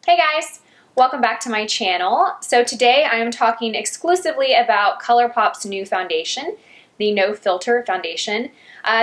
Hey guys, welcome back to my channel. So today I am talking exclusively about ColourPop's new foundation, the No Filter foundation.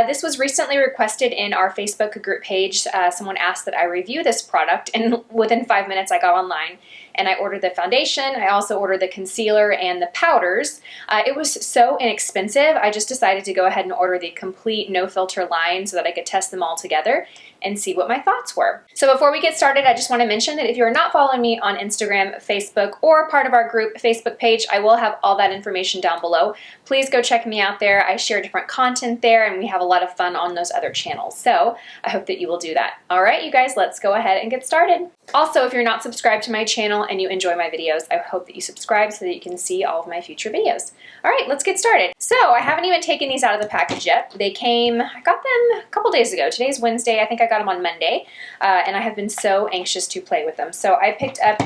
This was recently requested in our Facebook group page. Someone asked that I review this product, and within 5 minutes I got online and I ordered the foundation. I also ordered the concealer and the powders. It was so inexpensive, I just decided to go ahead and order the complete No Filter line so that I could test them all together and see what my thoughts were. So before we get started, I just want to mention that if you're not following me on Instagram, Facebook, or part of our group Facebook page, I will have all that information down below. Please go check me out there. I share different content there and we have a lot of fun on those other channels. So I hope that you will do that. All right, you guys, let's go ahead and get started. Also, if you're not subscribed to my channel and you enjoy my videos, I hope that you subscribe so that you can see all of my future videos. All right, let's get started. So I haven't even taken these out of the package yet. They came, I got them a couple days ago. Today's Wednesday. I think I got them on Monday, and I have been so anxious to play with them. So I picked up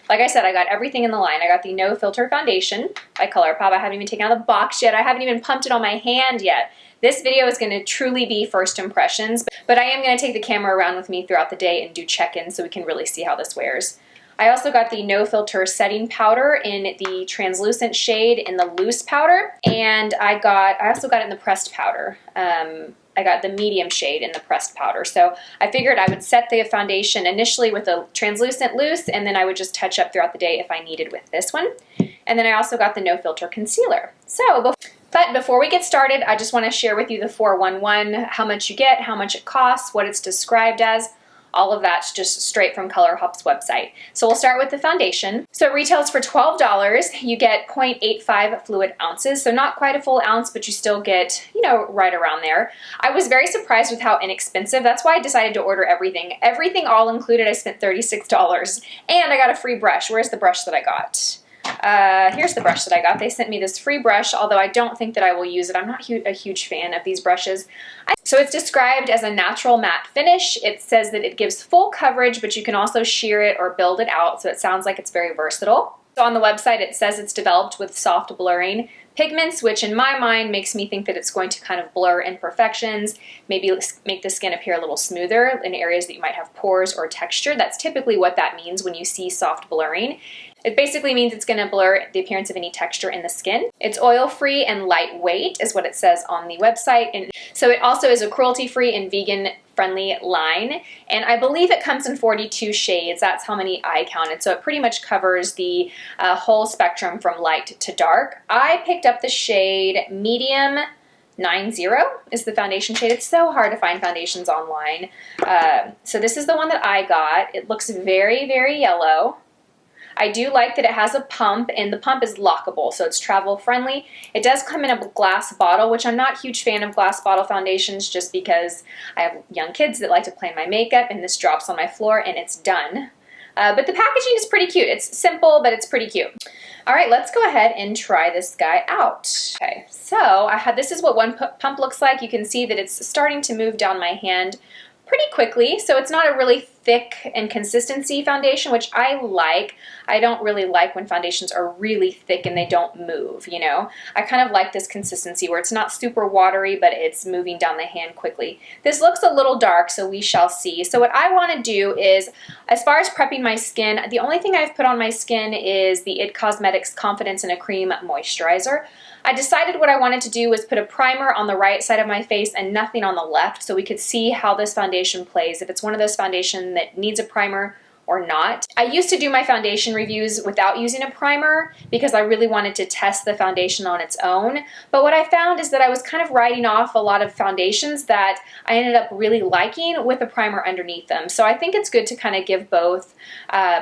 like I said, I got everything in the line. I got the No Filter foundation by ColourPop. I haven't even taken out the box yet. I haven't even pumped it on my hand yet. This video is going to truly be first impressions, but I am going to take the camera around with me throughout the day and do check-ins so we can really see how this wears. I also got the No Filter setting powder in the translucent shade in the loose powder, and I also got it in the pressed powder. I got the medium shade in the pressed powder. So I figured I would set the foundation initially with a translucent loose, and then I would just touch up throughout the day if I needed with this one. And then I also got the No Filter concealer. But before we get started, I just want to share with you the 411, how much you get, how much it costs, what it's described as. All of that's just straight from ColourPop's website. So we'll start with the foundation. So it retails for $12. You get 0.85 fluid ounces, so not quite a full ounce, but you still get, you know, right around there. I was very surprised with how inexpensive. That's why I decided to order everything. Everything all included, I spent $36. And I got a free brush. Where's the brush that I got? Here's the brush that I got. They sent me this free brush, although I don't think that I will use it. I'm not a huge fan of these brushes. So it's described as a natural matte finish. It says that it gives full coverage, but you can also sheer it or build it out, so it sounds like it's very versatile. So on the website it says it's developed with soft blurring pigments, which in my mind makes me think that it's going to kind of blur imperfections, maybe make the skin appear a little smoother in areas that you might have pores or texture. That's typically what that means when you see soft blurring. It basically means it's going to blur the appearance of any texture in the skin. It's oil-free and lightweight is what it says on the website. And so it also is a cruelty-free and vegan-friendly line. And I believe it comes in 42 shades. That's how many I counted. So it pretty much covers the whole spectrum from light to dark. I picked up the shade Medium 90 is the foundation shade. It's so hard to find foundations online. So this is the one that I got. It looks very, very yellow. I do like that it has a pump, and the pump is lockable, so it's travel friendly. It does come in a glass bottle, which I'm not a huge fan of glass bottle foundations just because I have young kids that like to play my makeup, and this drops on my floor and it's done. But the packaging is pretty cute. It's simple, but it's pretty cute. All right, let's go ahead and try this guy out. Okay, so this is what one pump looks like. You can see that it's starting to move down my hand pretty quickly, so it's not a really thick and consistency foundation, which I like. I don't really like when foundations are really thick and they don't move, you know. I kind of like this consistency where it's not super watery, but it's moving down the hand quickly. This looks a little dark, so we shall see. So what I want to do is, as far as prepping my skin, the only thing I've put on my skin is the IT Cosmetics Confidence in a Cream Moisturizer. I decided what I wanted to do was put a primer on the right side of my face and nothing on the left, so we could see how this foundation plays, if it's one of those foundations that needs a primer or not. I used to do my foundation reviews without using a primer because I really wanted to test the foundation on its own. But what I found is that I was kind of writing off a lot of foundations that I ended up really liking with a primer underneath them. So I think it's good to kind of give both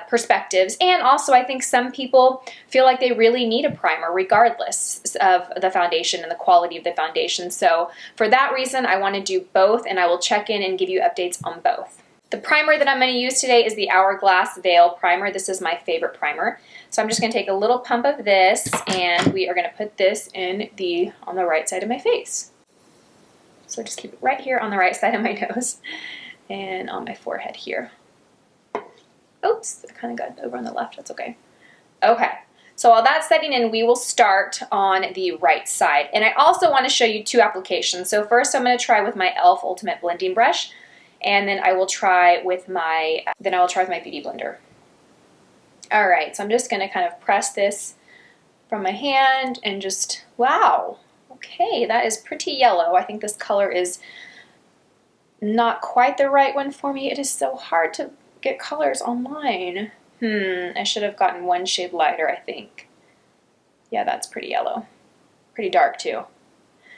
perspectives. And also I think some people feel like they really need a primer regardless of the foundation and the quality of the foundation. So for that reason, I want to do both, and I will check in and give you updates on both. The primer that I'm going to use today is the Hourglass Veil Primer. This is my favorite primer. So I'm just going to take a little pump of this, and we are going to put this on the right side of my face. So just keep it right here on the right side of my nose and on my forehead here. Oops, I kind of got over on the left. That's okay. Okay. So while that's setting in, we will start on the right side. And I also want to show you two applications. So first I'm going to try with my e.l.f. Ultimate Blending Brush. And then I will try with my Beauty Blender. All right, so I'm just gonna kind of press this from my hand and just, wow, okay, that is pretty yellow. I think this color is not quite the right one for me. It is so hard to get colors online. I should have gotten one shade lighter, I think. Yeah, that's pretty yellow. Pretty dark too.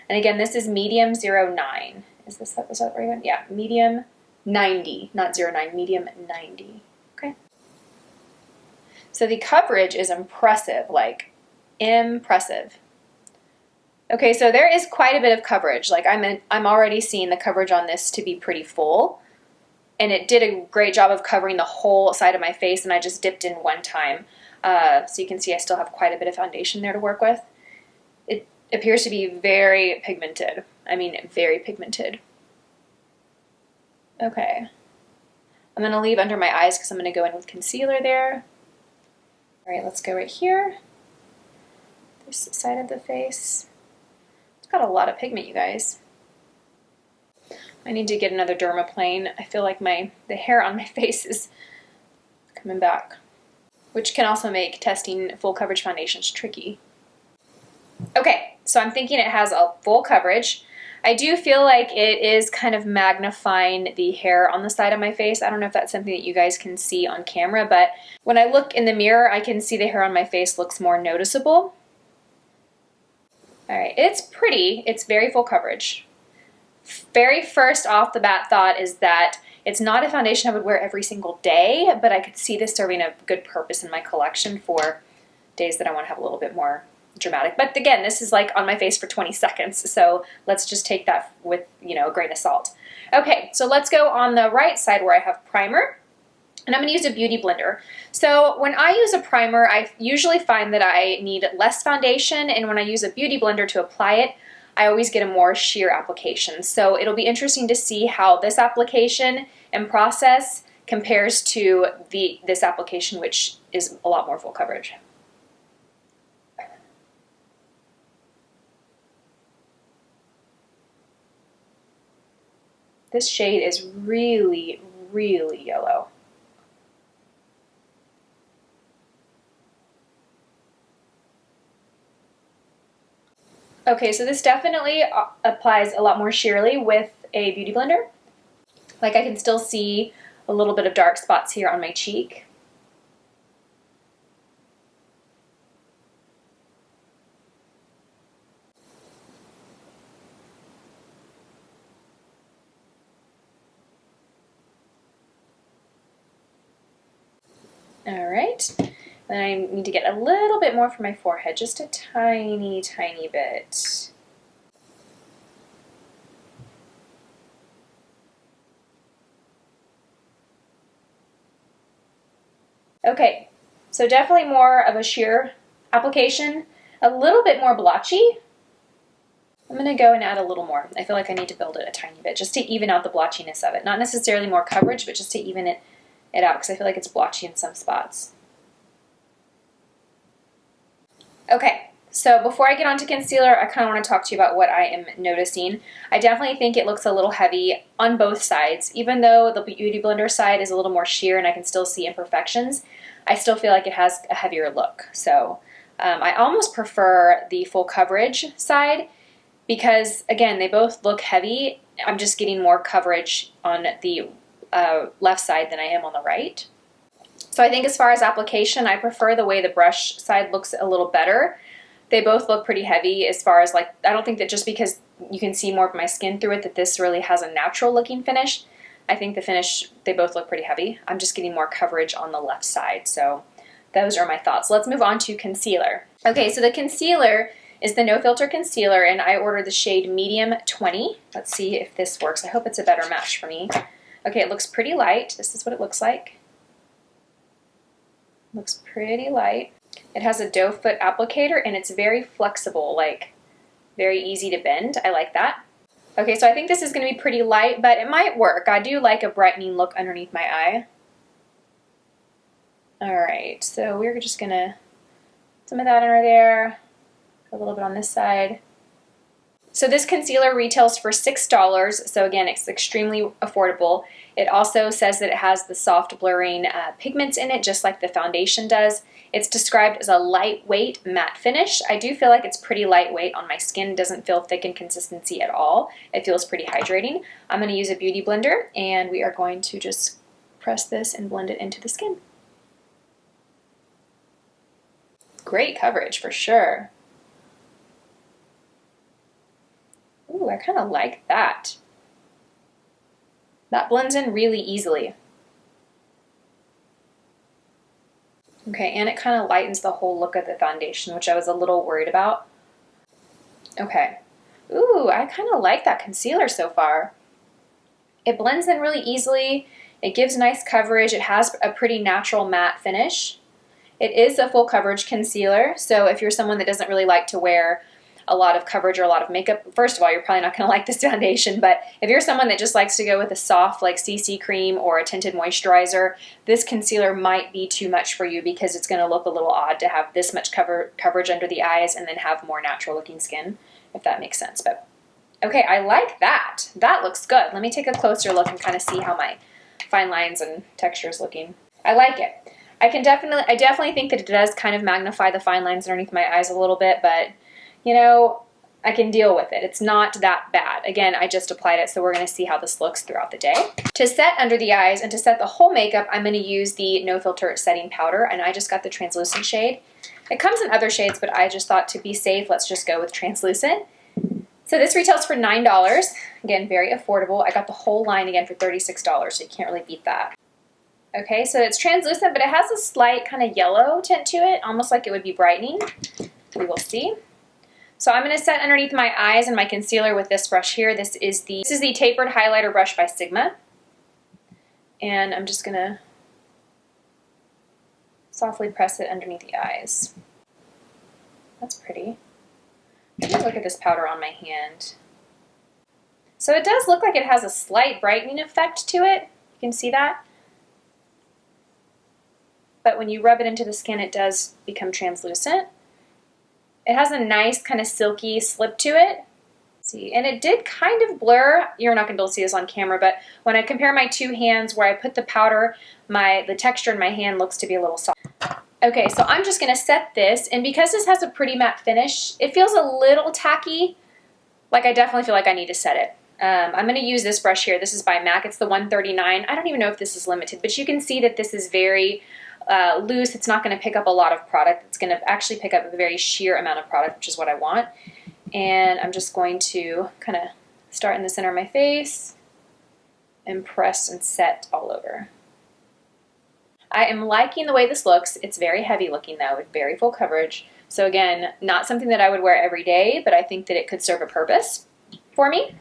And again, this is medium 09. Is that the right one? Yeah, medium 90, not 09, medium 90. Okay. So the coverage is impressive, like impressive. Okay, so there is quite a bit of coverage. Like I'm already seeing the coverage on this to be pretty full. And it did a great job of covering the whole side of my face, and I just dipped in one time. So you can see I still have quite a bit of foundation there to work with. It appears to be very pigmented. I mean, very pigmented. Okay. I'm going to leave under my eyes because I'm going to go in with concealer there. All right, let's go right here. This side of the face. It's got a lot of pigment, you guys. I need to get another dermaplane. I feel like the hair on my face is coming back, which can also make testing full coverage foundations tricky. Okay, so I'm thinking it has a full coverage. I do feel like it is kind of magnifying the hair on the side of my face. I don't know if that's something that you guys can see on camera, but when I look in the mirror, I can see the hair on my face looks more noticeable. All right, it's pretty. It's very full coverage. Very first off the bat thought is that it's not a foundation I would wear every single day, but I could see this serving a good purpose in my collection for days that I want to have a little bit more dramatic. But again, this is like on my face for 20 seconds, so let's just take that with, a grain of salt. Okay, so let's go on the right side where I have primer, and I'm going to use a beauty blender. So when I use a primer, I usually find that I need less foundation, and when I use a beauty blender to apply it, I always get a more sheer application. So it'll be interesting to see how this application and process compares to this application, which is a lot more full coverage. This shade is really, really yellow. Okay, so this definitely applies a lot more sheerly with a beauty blender. Like I can still see a little bit of dark spots here on my cheek. All right, then I need to get a little bit more for my forehead, just a tiny, tiny bit. Okay, so definitely more of a sheer application, a little bit more blotchy. I'm going to go and add a little more. I feel like I need to build it a tiny bit just to even out the blotchiness of it. Not necessarily more coverage, but just to even it out because I feel like it's blotchy in some spots. Okay, so before I get onto concealer, I kind of want to talk to you about what I am noticing. I definitely think it looks a little heavy on both sides. Even though the Beauty Blender side is a little more sheer and I can still see imperfections, I still feel like it has a heavier look. So I almost prefer the full coverage side because, again, they both look heavy. I'm just getting more coverage on the left side than I am on the right. So I think as far as application, I prefer the way the brush side looks a little better. They both look pretty heavy as far as I don't think that just because you can see more of my skin through it that this really has a natural looking finish. I think the finish, they both look pretty heavy. I'm just getting more coverage on the left side. So those are my thoughts. Let's move on to concealer. Okay, so the concealer is the No Filter Concealer, and I ordered the shade Medium 20. Let's see if this works. I hope it's a better match for me. Okay, it looks pretty light. This is what it looks like. Looks pretty light. It has a doe foot applicator, and it's very flexible, like very easy to bend. I like that. Okay, so I think this is going to be pretty light, but it might work. I do like a brightening look underneath my eye. All right, so we're just going to put some of that under there, a little bit on this side. So this concealer retails for $6, so again, it's extremely affordable. It also says that it has the soft blurring pigments in it, just like the foundation does. It's described as a lightweight matte finish. I do feel like it's pretty lightweight on my skin. It doesn't feel thick in consistency at all. It feels pretty hydrating. I'm going to use a beauty blender, and we are going to just press this and blend it into the skin. Great coverage for sure. Ooh, I kind of like that. That blends in really easily. Okay, and it kind of lightens the whole look of the foundation, which I was a little worried about. Okay. Ooh, I kind of like that concealer so far. It blends in really easily. It gives nice coverage. It has a pretty natural matte finish. It is a full coverage concealer, so if you're someone that doesn't really like to wear a lot of coverage or a lot of makeup, first of all, you're probably not going to like this foundation, but if you're someone that just likes to go with a soft like CC cream or a tinted moisturizer, this concealer might be too much for you because it's going to look a little odd to have this much coverage under the eyes and then have more natural looking skin, if that makes sense. But okay, I like that. That looks good. Let me take a closer look and kind of see how my fine lines and texture is looking. I like it. I definitely think that it does kind of magnify the fine lines underneath my eyes a little bit, but you know, I can deal with it. It's not that bad. Again, I just applied it, so we're going to see how this looks throughout the day. To set under the eyes and to set the whole makeup, I'm going to use the No Filter setting powder, and I just got the translucent shade. It comes in other shades, but I just thought to be safe, let's just go with translucent. So this retails for $9. Again, very affordable. I got the whole line again for $36, so you can't really beat that. Okay, so it's translucent, but it has a slight kind of yellow tint to it, almost like it would be brightening. We will see. So I'm going to set underneath my eyes and my concealer with this brush here. This is the tapered highlighter brush by Sigma. And I'm just going to softly press it underneath the eyes. That's pretty. Let me look at this powder on my hand. So it does look like it has a slight brightening effect to it. You can see that. But when you rub it into the skin, it does become translucent. It has a nice kind of silky slip to it. See, and it did kind of blur. You're not going to be able to see this on camera, but when I compare my two hands where I put the powder, the texture in my hand looks to be a little soft. Okay, so I'm just going to set this, and because this has a pretty matte finish, it feels a little tacky. Like I definitely feel like I need to set it. I'm going to use this brush here. This is by MAC. It's the 139. I don't even know if this is limited, but you can see that this is very loose. It's not going to pick up a lot of product. It's going to actually pick up a very sheer amount of product, which is what I want. And I'm just going to kind of start in the center of my face and press and set all over. I am liking the way this looks. It's very heavy looking though, with very full coverage. So again, not something that I would wear every day, but I think that it could serve a purpose for me.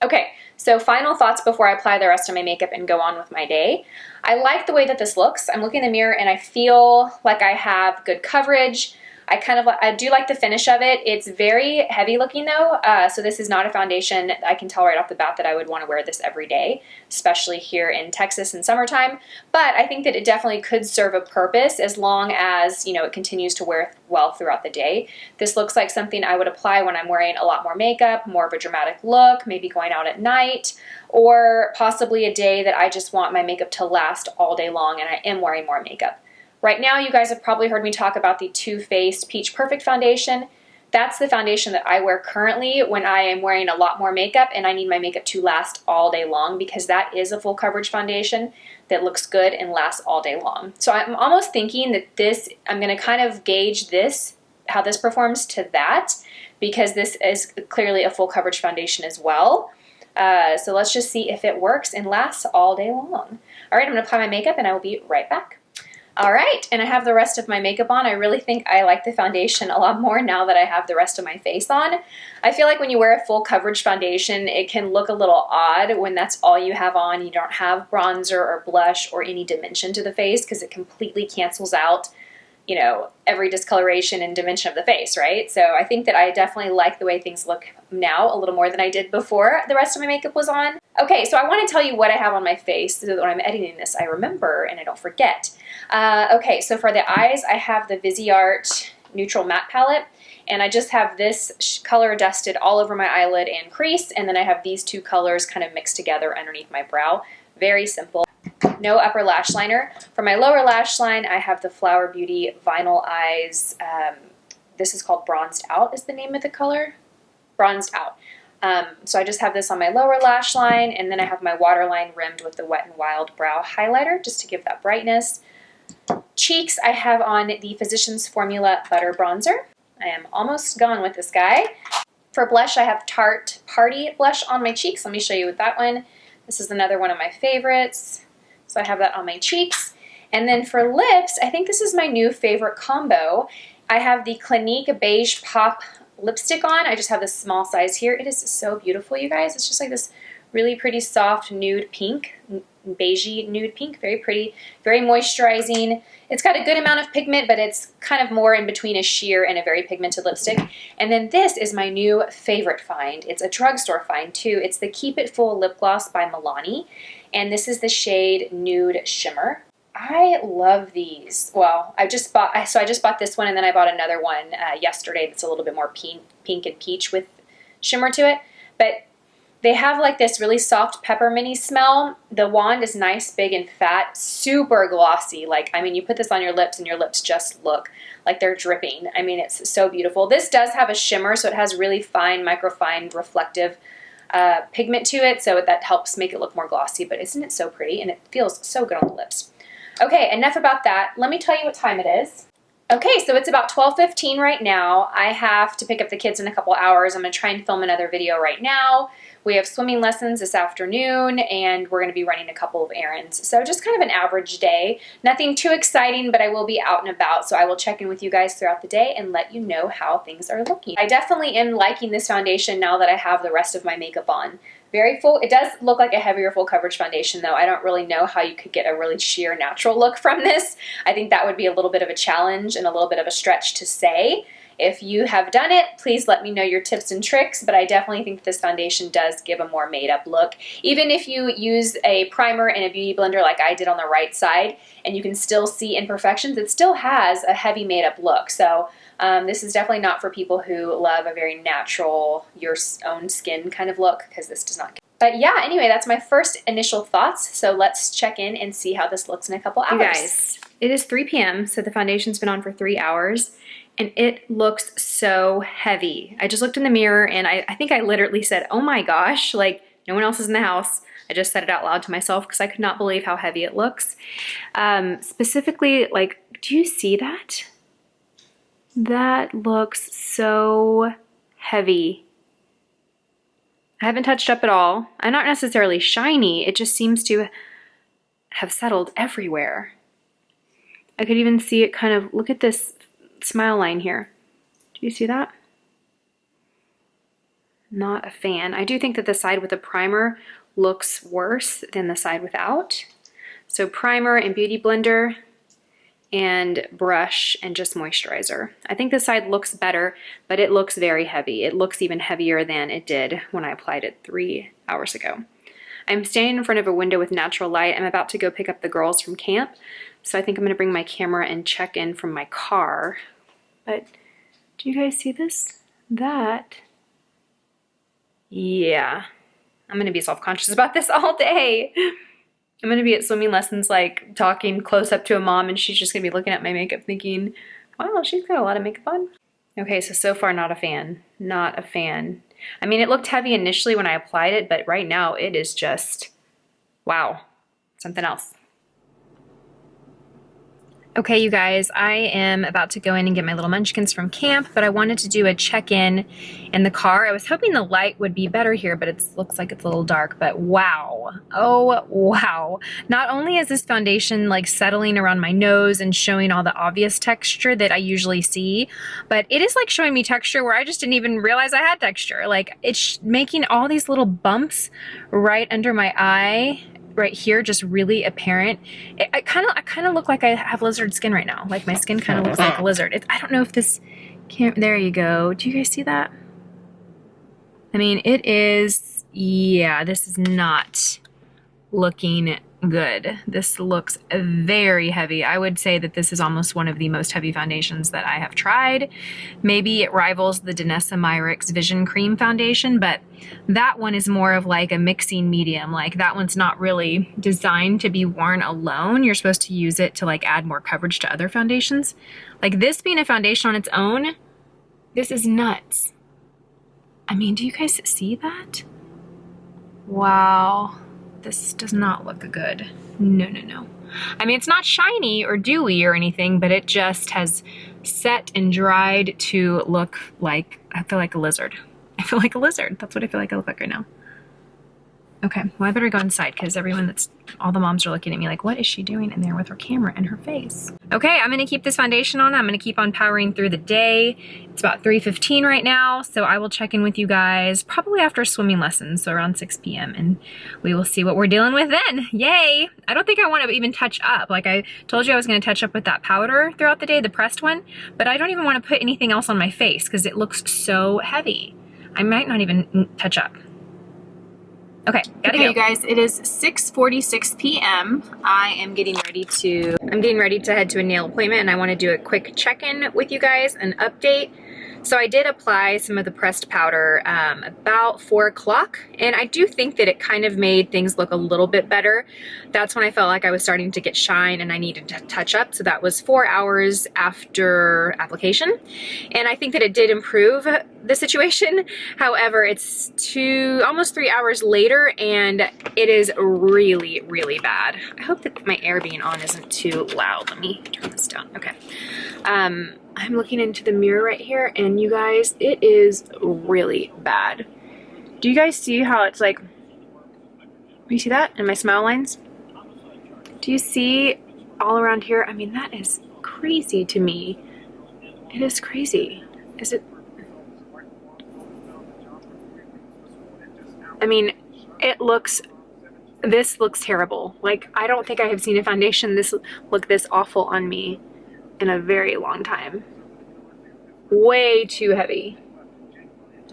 Okay, so final thoughts before I apply the rest of my makeup and go on with my day. I like the way that this looks. I'm looking in the mirror and I feel like I have good coverage. I do like the finish of it. It's very heavy looking though, so this is not a foundation. I can tell right off the bat that I would want to wear this every day, especially here in Texas in summertime. But I think that it definitely could serve a purpose as long as, you know, it continues to wear well throughout the day. This looks like something I would apply when I'm wearing a lot more makeup, more of a dramatic look, maybe going out at night, or possibly a day that I just want my makeup to last all day long and I am wearing more makeup. Right now, you guys have probably heard me talk about the Too Faced Peach Perfect foundation. That's the foundation that I wear currently when I am wearing a lot more makeup and I need my makeup to last all day long, because that is a full coverage foundation that looks good and lasts all day long. So I'm almost thinking that I'm going to kind of gauge how this performs to that, because this is clearly a full coverage foundation as well. So let's just see if it works and lasts all day long. All right, I'm going to apply my makeup and I will be right back. All right, and I have the rest of my makeup on. I really think I like the foundation a lot more now that I have the rest of my face on. I feel like when you wear a full coverage foundation, it can look a little odd when that's all you have on. You don't have bronzer or blush or any dimension to the face, because it completely cancels out, you know, every discoloration and dimension of the face, right? So I think that I definitely like the way things look now a little more than I did before the rest of my makeup was on. Okay, so I want to tell you what I have on my face so that when I'm editing this, I remember and I don't forget. Okay, so for the eyes, I have the Viseart Neutral Matte Palette, And I just have this color dusted all over my eyelid and crease, and then I have these two colors kind of mixed together underneath my brow. Very simple. No upper lash liner. For my lower lash line, I have the Flower Beauty Vinyl Eyes. This is called Bronzed Out is the name of the color. Bronzed Out. So I just have this on my lower lash line, and then I have my waterline rimmed with the Wet n Wild Brow Highlighter just to give that brightness. Cheeks, I have on the Physicians Formula Butter Bronzer. I am almost gone with this guy. For blush, I have Tarte Party Blush on my cheeks. Let me show you with that one. This is another one of my favorites. So I have that on my cheeks. And then for lips, I think this is my new favorite combo. I have the Clinique Beige Pop lipstick on. I just have this small size here. It is so beautiful, you guys. It's just like this really pretty soft nude pink, beigey nude pink, very pretty, very moisturizing. It's got a good amount of pigment, but it's kind of more in between a sheer and a very pigmented lipstick. And then this is my new favorite find. It's a drugstore find too. It's the Keep It Full Lip Gloss by Milani, and this is the shade Nude Shimmer. I love these. Well, I just bought this one, and then I bought another one yesterday that's a little bit more pink and peach with shimmer to it. But they have like this really soft pepperminty smell. The wand is nice, big, and fat, super glossy. Like, I mean, you put this on your lips and your lips just look like they're dripping. I mean, it's so beautiful. This does have a shimmer, so it has really fine, microfine, reflective pigment to it, so that helps make it look more glossy. But isn't it so pretty? And it feels so good on the lips. Okay, enough about that. Let me tell you what time it is. Okay, so it's about 12:15 right now. I have to pick up the kids in a couple hours. I'm going to try and film another video right now. We have swimming lessons this afternoon, and we're going to be running a couple of errands. So just kind of an average day. Nothing too exciting, but I will be out and about, so I will check in with you guys throughout the day and let you know how things are looking. I definitely am liking this foundation now that I have the rest of my makeup on. Very full. It does look like a heavier full coverage foundation though. I don't really know how you could get a really sheer natural look from this. I think that would be a little bit of a challenge and a little bit of a stretch to say. If you have done it, please let me know your tips and tricks, but I definitely think this foundation does give a more made up look. Even if you use a primer and a beauty blender like I did on the right side, and you can still see imperfections, it still has a heavy made up look. So this is definitely not for people who love a very natural, your own skin kind of look, because this does not. But yeah, anyway, that's my first initial thoughts. So let's check in and see how this looks in a couple hours. You guys, it is 3 p.m., so the foundation's been on for 3 hours, and it looks so heavy. I just looked in the mirror, and I think I literally said, oh my gosh, like no one else is in the house. I just said it out loud to myself because I could not believe how heavy it looks. Specifically, like, do you see that? That looks so heavy. I haven't touched up at all. I'm not necessarily shiny. It just seems to have settled everywhere. I could even see it kind of, look at this smile line here. Do you see that? Not a fan. I do think that the side with the primer looks worse than the side without. So primer and beauty blender and brush and just moisturizer. I think this side looks better, but it looks very heavy. It looks even heavier than it did when I applied it 3 hours ago. I'm standing in front of a window with natural light. I'm about to go pick up the girls from camp, so I think I'm gonna bring my camera and check in from my car. But do you guys see this? That, yeah. I'm gonna be self-conscious about this all day. I'm gonna be at swimming lessons, like talking close up to a mom, and she's just gonna be looking at my makeup thinking, wow, she's got a lot of makeup on. Okay, so far not a fan, not a fan. I mean, it looked heavy initially when I applied it, but right now it is just, wow, something else. Okay, you guys, I am about to go in and get my little munchkins from camp, but I wanted to do a check-in in the car. I was hoping the light would be better here, but it looks like it's a little dark, but wow. Oh, wow. Not only is this foundation like settling around my nose and showing all the obvious texture that I usually see, but it is like showing me texture where I just didn't even realize I had texture. Like, it's making all these little bumps right under my eye, right here, just really apparent. I kind of look like I have lizard skin right now. Like my skin kind of looks like a lizard. I don't know if this can't, there you go. Do you guys see that? I mean, it is, yeah, this is not looking good. This looks very heavy. I would say that this is almost one of the most heavy foundations that I have tried. Maybe it rivals the Danessa Myricks Vision Cream foundation, but that one is more of like a mixing medium. Like that one's not really designed to be worn alone. You're supposed to use it to like add more coverage to other foundations. Like this being a foundation on its own, this is nuts. I mean, do you guys see that? Wow. This does not look good. No, no, no. I mean, it's not shiny or dewy or anything, but it just has set and dried to look like, I feel like a lizard. I feel like a lizard. That's what I feel like I look like right now. Okay, well, I better go inside because all the moms are looking at me like, what is she doing in there with her camera in her face? Okay, I'm gonna keep this foundation on. I'm gonna keep on powering through the day. It's about 3:15 right now, so I will check in with you guys probably after swimming lessons, so around 6 p.m. and we will see what we're dealing with then. Yay! I don't think I want to even touch up. Like I told you I was gonna touch up with that powder throughout the day, the pressed one, but I don't even want to put anything else on my face because it looks so heavy. I might not even touch up. Okay, gotta go. You guys, it is 6:46 p.m. I'm getting ready to head to a nail appointment, and I want to do a quick check-in with you guys, an update. So I did apply some of the pressed powder about 4 o'clock, and I do think that it kind of made things look a little bit better. That's when I felt like I was starting to get shine and I needed to touch up. So that was 4 hours after application. And I think that it did improve the situation. However, it's almost 3 hours later and it is really, really bad. I hope that my air being on isn't too loud. Let me turn this down. Okay. I'm looking into the mirror right here, and you guys, it is really bad. Do you guys see how it's like, do you see that in my smile lines? Do you see all around here? I mean, that is crazy to me. It is crazy. Is it? I mean, this looks terrible. Like, I don't think I have seen a foundation look this awful on me in a very long time. Way too heavy.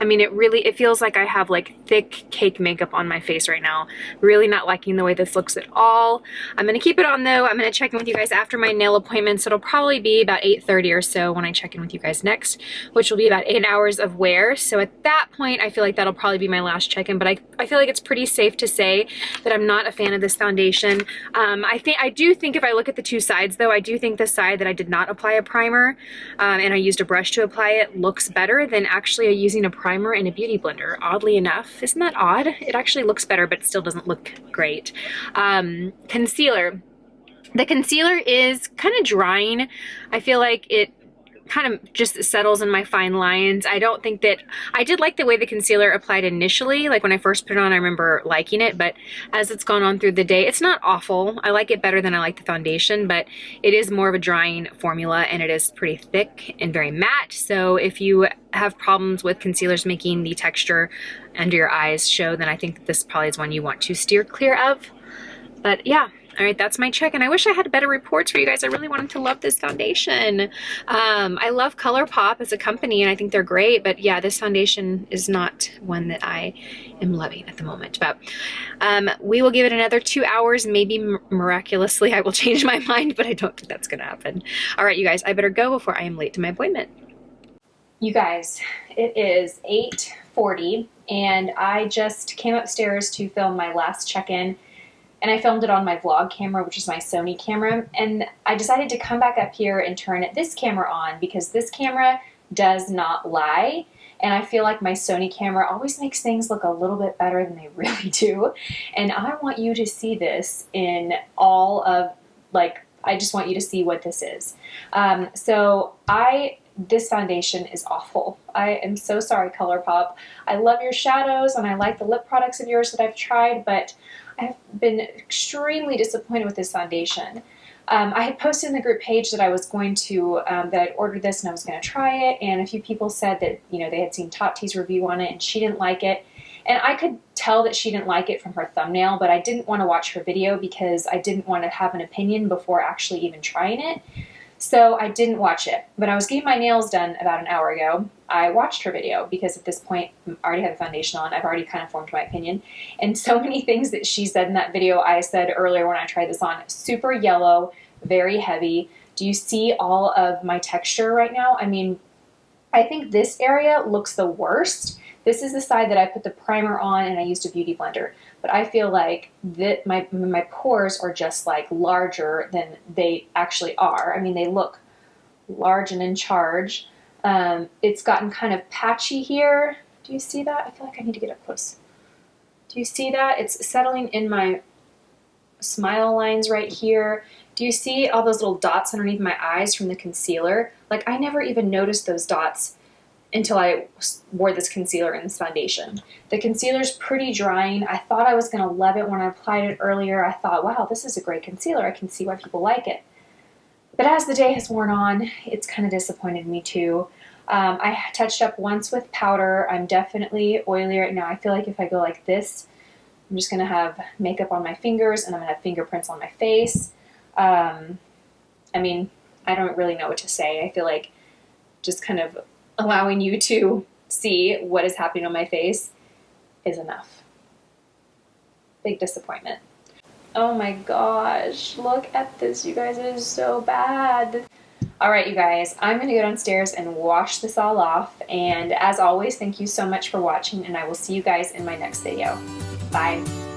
I mean, it feels like I have like thick cake makeup on my face right now. Really not liking the way this looks at all. I'm gonna keep it on though. I'm gonna check in with you guys after my nail appointments. It'll probably be about 8:30 or so when I check in with you guys next, which will be about 8 hours of wear. So at that point, I feel like that'll probably be my last check-in, but I feel like it's pretty safe to say that I'm not a fan of this foundation. I do think if I look at the two sides though, I do think the side that I did not apply a primer and I used a brush to apply it looks better than actually using a primer and a beauty blender, oddly enough. Isn't that odd? It actually looks better, but still doesn't look great. Concealer. The concealer is kind of drying. I feel like it kind of just settles in my fine lines. I don't think that, I did like the way the concealer applied initially. Like when I first put it on, I remember liking it, but as it's gone on through the day, it's not awful. I like it better than I like the foundation, but it is more of a drying formula and it is pretty thick and very matte. So if you have problems with concealers making the texture under your eyes show, then I think that this probably is one you want to steer clear of. But yeah. All right, that's my check, and I wish I had better reports for you guys. I really wanted to love this foundation. I love ColourPop as a company, and I think they're great, but yeah, this foundation is not one that I am loving at the moment. But we will give it another 2 hours. Maybe miraculously I will change my mind, but I don't think that's gonna happen. All right, you guys, I better go before I am late to my appointment. You guys, it is 8:40, and I just came upstairs to film my last check-in. And I filmed it on my vlog camera, which is my Sony camera. And I decided to come back up here and turn this camera on because this camera does not lie. And I feel like my Sony camera always makes things look a little bit better than they really do. And I want you to see this in all of, like, I just want you to see what this is. This foundation is awful. I am so sorry, ColourPop. I love your shadows and I like the lip products of yours that I've tried, but I've been extremely disappointed with this foundation. I had posted in the group page that I was going to, that I'd ordered this and I was going to try it, and a few people said that, you know, they had seen Top T's review on it and she didn't like it. And I could tell that she didn't like it from her thumbnail, but I didn't want to watch her video because I didn't want to have an opinion before actually even trying it. So I didn't watch it. When I was getting my nails done about an hour ago, I watched her video because at this point I already have the foundation on. I've already kind of formed my opinion. And so many things that she said in that video, I said earlier when I tried this on. Super yellow, very heavy. Do you see all of my texture right now? I mean, I think this area looks the worst. This is the side that I put the primer on and I used a beauty blender. But I feel like that my pores are just like larger than they actually are. I mean, they look large and in charge. It's gotten kind of patchy here. Do you see that? I feel like I need to get up close. Do you see that? It's settling in my smile lines right here. Do you see all those little dots underneath my eyes from the concealer? Like, I never even noticed those dots until I wore this concealer in this foundation. The concealer's pretty drying. I thought I was gonna love it when I applied it earlier. I thought, wow, this is a great concealer. I can see why people like it. But as the day has worn on, it's kind of disappointed me too. I touched up once with powder. I'm definitely oily right now. I feel like if I go like this, I'm just gonna have makeup on my fingers and I'm gonna have fingerprints on my face. I mean, I don't really know what to say. I feel like just kind of allowing you to see what is happening on my face is enough. Big disappointment. Oh my gosh, look at this, you guys. It is so bad. All right, you guys, I'm gonna go downstairs and wash this all off. And as always, thank you so much for watching, and I will see you guys in my next video. Bye.